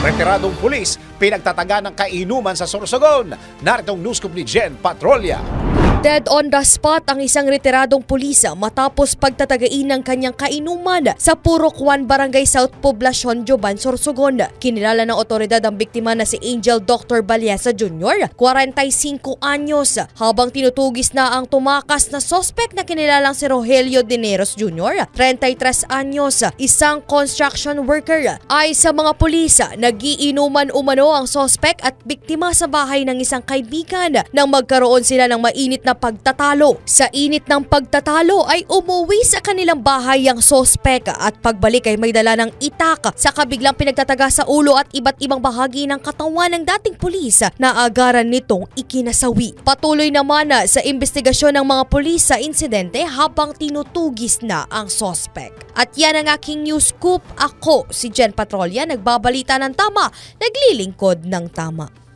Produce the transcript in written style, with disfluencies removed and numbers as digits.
Retiradong pulis, pinagtataga ng kainuman sa Sorsogon. Naritong news ni Jen Patrolya. Dead on the spot ang isang retiradong pulis matapos pagtatagain ng kanyang kainuman sa Purok 1 Barangay South Poblacion, Joban, Sorsogon. Kinilala ng otoridad ang biktima na si Angel Dr. Balyesa Jr., 45 anyos, habang tinutugis na ang tumakas na sospek na kinilalang si Rogelio Dineros Jr., 33 anyos, isang construction worker. Ay sa mga pulis, nagiinuman umano ang sospek at biktima sa bahay ng isang kaibigan nang magkaroon sila ng mainit na pagtatalo. Sa init ng pagtatalo ay umuwi sa kanilang bahay ang sospek at pagbalik ay may dala ng itak sa kabiglang pinagtataga sa ulo at iba't ibang bahagi ng katawan ng dating pulis na agaran nitong ikinasawi. Patuloy naman sa investigasyon ng mga pulis sa insidente habang tinutugis na ang sospek. At yan ang aking news scoop. Ako si Jen Patrolya, nagbabalita ng tama, naglilingkod ng tama.